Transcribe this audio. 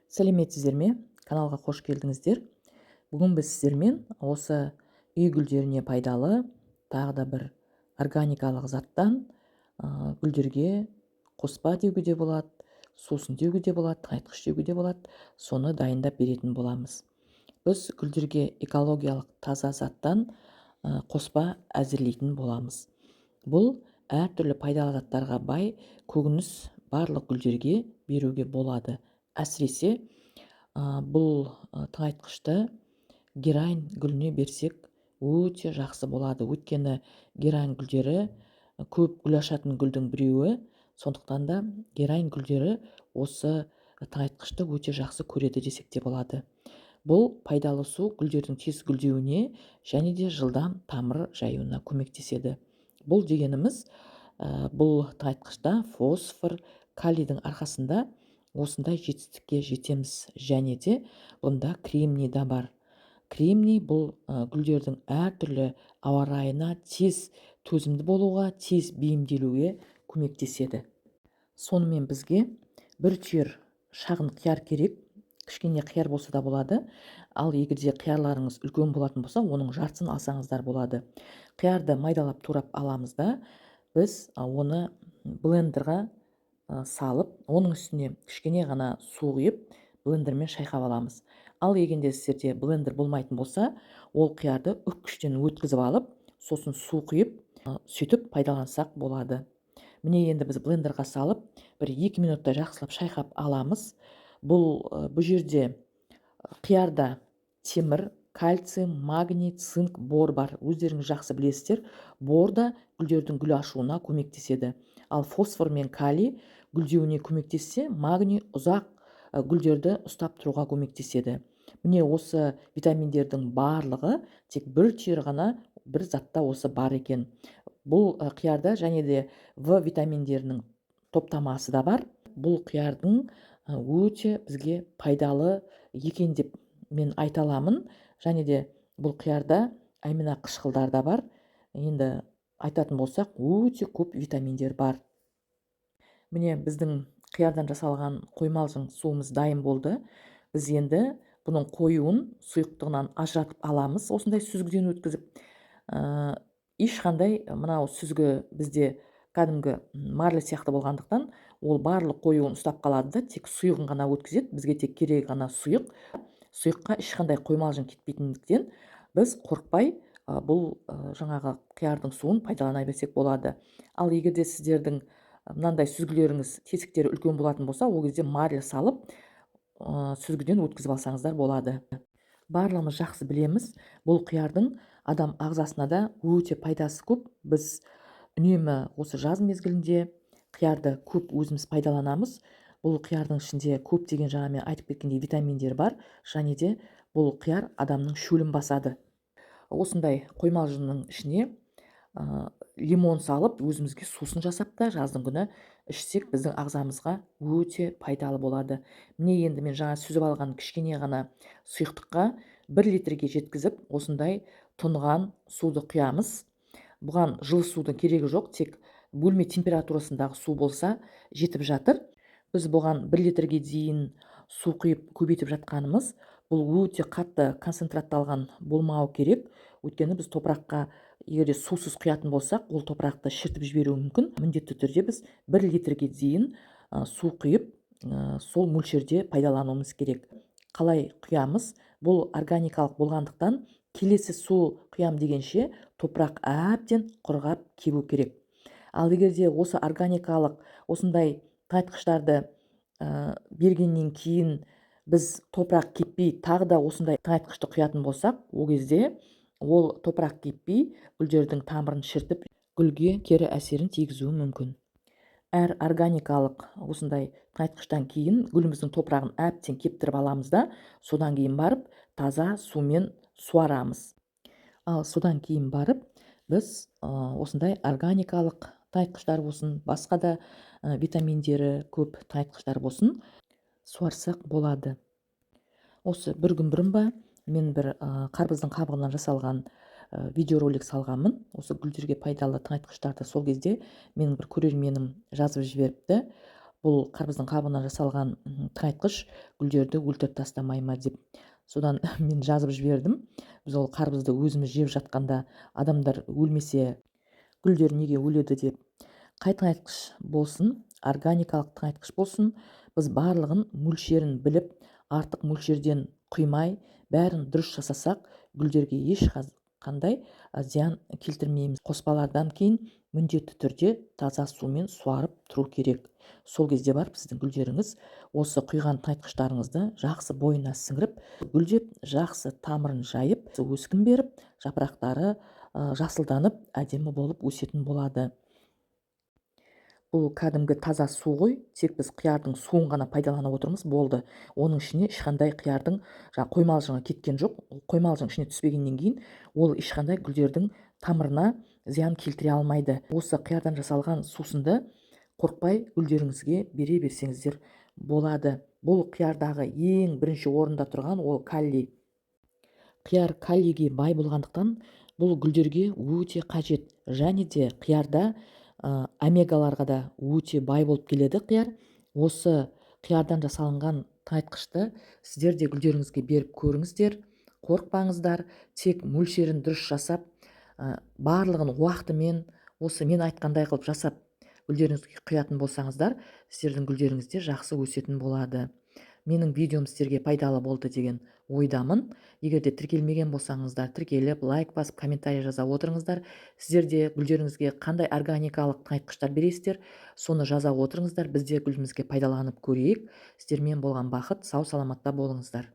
Сәлеметсіздер ме? Каналға қош келдіңіздер. Бүгін біз сіздермен осы үй гүлдеріне пайдалы тағы да бір органикалық заттан гүлдерге қоспа деуге де болады, сусын деуге де болады, тыңайтқыш деуге де болады. Соны дайындап беретін боламыз. Біз гүлдерге экологиялық таза заттан қоспа әзірлейтін боламыз. Бұл әртүрлі пайдалы заттарға бай көкөніс барлық гүлдерге беруге болады. Әсіресе бұл тыңайтқышты герань гүліне берсек өте жақсы болады. Өйткені герань гүлдері көп гүл ашатын гүлдің біреуі, сондықтан да герань гүлдері осы тыңайтқышты өте жақсы көреді десек те болады. Бұл пайдалы су гүлдердің тез гүлдеуіне және де жылдам тамыр жаюына көмектеседі. Бұл дегеніміз бұл тыңайтқышта фосфор, калийдің арқасында осындай жетістікке жетеміз. Және де бұнда кремний да бар. Кремний бұл гүлдердің әртүрлі ауа райына тез төзімді болуға, тез бейімделуге көмектеседі. Сонымен бізге бір түйір шағын қияр керек. Кішкене қияр болса да болады. Ал егерде қиярларыңыз үлкен болатын болса, оның жартысын алсаңыздар болады. Қиярды майдалап турап аламыз да, біз оны блендерға салып, оның үстіне кішкене ғана су құйып, блендермен шайқап аламыз. Ал егерде сіздерде блендер болмайтын болса, ол қиярды үккіштен өткізіп алып, сосын су құйып, сөйтіп пайдалансақ болады. Міне енді біз блендерға салып, бір 2 минутта жақсылап шайқап аламыз. Бұл жерде қиярда темір, кальций, магний, цинк, бор бар. Өздеріңіз жақсы білесіздер. Бор да гүлдердің гүл ашуына көмектеседі. Ал фосфор мен калий гүлдеуіне көмектессе, магний ұзақ гүлдерді ұстап тұруға көмектеседі. Міне осы витаминдердің барлығы тек бір түйір ғана бір затта осы бар екен. Бұл қиярда және де В витаминдерінің топтамасы да бар. Бұл қиярдың өте бізге пайдалы екен деп мен айта аламын. Және де бұл қиярда амина қышқылдар да бар. Енді айтатын болсақ, өте көп витаминдер бар. Міне біздің қиярдан жасалған қоймалжың суымыз дайын болды. Біз енді бұның қоюын сұйықтығынан ажыратып аламыз, осындай сүзгіден өткізіп. Ешқандай мынау сүзгі бізде кәдімгі марлі сияқты болғандықтан, ол барлық қоюын ұстап қалады да, тек сұйығын ғана өткізеді. Бізге тек керегі ғана сұйық. Сұйыққа ешқандай қоймалжың кетпейтіндіктен, біз қорықпай бұл жаңағы қиярдың суын пайдалана берсек болады. Ал егерде сіздердің мынандай сүзгілеріңіз тесіктері үлкен болатын болса, ол кезде марлі салып сүзгіден өткізіп алсаңыздар болады. Барлығымыз жақсы білеміз, бұл қиярдың адам ағзасына да өте пайдасы көп. Біз үнемі осы жаз мезгілінде қиярды көп өзіміз пайдаланамыз. Бұл қиярдың ішінде көптеген жаңа мен айтып кеткендей витаминдер бар, және де бұл қияр адамның шөлін басады. Осындай қоймалжыңның ішіне лимон салып, өзімізге сусын жасап та жаздың күні ішсек, біздің ағзамызға өте пайдалы болады. Міне енді мен жаңа сүзіп алған кішкене ғана сұйықтыққа 1 литрге жеткізіп, осындай тұнған суды құямыз. Бұған жылы судың керегі жоқ, тек бөлме температурасындағы су болса жетіп жатыр. Біз бұған 1 литрге дейін су құйып көбейтіп жатқанымыз, бұл өте қатты концентратталған болмауы керек. Өйткені біз топыраққа егерде сусыз құятын болсақ, ол топырақты шіртіп жіберуі мүмкін. Міндетті түрде біз 1 литрге дейін су құйып, сол мөлшерде пайдалануымыз керек. Қалай құямыз? Бұл органикалық болғандықтан, келесі су құям дегенше топырақ әбден құрғап кебу керек. Ал егерде осы органикалық осындай тыңайтқыштарды бергеннен кейін біз топырақ кеппей тағы да осындай тыңайтқышты құятын болсақ, ол кезде ол топырақ кеппей гүлдердің тамырын шіртіп, гүлге кері әсерін тигізуі мүмкін. Әр органикалық осындай тыңайтқыштан кейін гүліміздің топырағын әбден кептіріп аламыз да, содан кейін барып таза сумен суарамыз. Ал содан кейін барып біз осындай органикалық тыңайтқыштар болсын, басқа да витаминдері көп тыңайтқыштар болсын, суарсақ болады. Осы бір күн бұрын ба мен бір қарбыздың қабығынан жасалған видеоролик салғанмын. Осы гүлдерге пайдалы тыңайтқыштарды сол кезде менің бір көрерменім жазып жіберіпті. бұл қарбыздың қабығынан жасалған тыңайтқыш гүлдерді өлтіріп тастамай ма деп. Содан мен жазып жібердім. Біз ол қарбызды өзіміз жеп жатқанда адамдар өлмесе гүлдер неге өледі деп. Қай тыңайтқыш болсын, органикалық тыңайтқыш болсын, біз барлығын мөлшерін біліп, артық мөлшерден құймай, бәрін дұрыс жасасақ, гүлдерге ешқандай зиян келтірмейміз. Қоспалардан кейін міндетті түрде таза сумен суарып тұру керек. Сол кезде барып сіздің гүлдеріңіз осы құйған тыңайтқыштарыңызды жақсы бойына сіңіріп, гүлдеп, жақсы тамырын жайып, өскін беріп, жапырақтары жасылданып, әдемі болып өсетін болады. Бұл кәдімгі таза су ғой, тек біз қиярдың суын ғана пайдаланып отырмыз, болды. Оның ішіне ешқандай қиярдың қоймалжыңы кеткен жоқ. Қоймалжың ішіне түспегеннен кейін ол ешқандай гүлдердің тамырына зиян келтіре алмайды. Осы қиярдан жасалған сусынды қорықпай гүлдеріңізге бере берсеңіздер болады. Бұл қиярдағы ең бірінші орында тұрған ол калий. Қияр калийге бай болғандықтан бұл гүлдерге өте қажет. Және де қиярда омегаларға да өте бай болып келеді қияр. Осы қиярдан жасалынған тыңайтқышты сіздер де гүлдеріңізге беріп көріңіздер. Қорықпаңыздар, тек мөлшерін дұрыс жасап, барлығын уақытымен осы мен айтқандай қылып жасап гүлдеріңізге құятын болсаңыздар, сіздердің гүлдеріңіз де жақсы өсетін болады. Менің видеом сіздерге пайдалы болды деген ойдамын. Егер де тіркелмеген болсаңыздар, тіркеліп, лайк басып, комментарий жаза отырыңыздар. Сіздер де гүлдеріңізге қандай органикалық тыңайтқыштар бересіздер, соны жаза отырыңыздар. Біз де гүлімізге пайдаланып көрейік. Сіздермен болған бақыт, сау саламатта болыңыздар.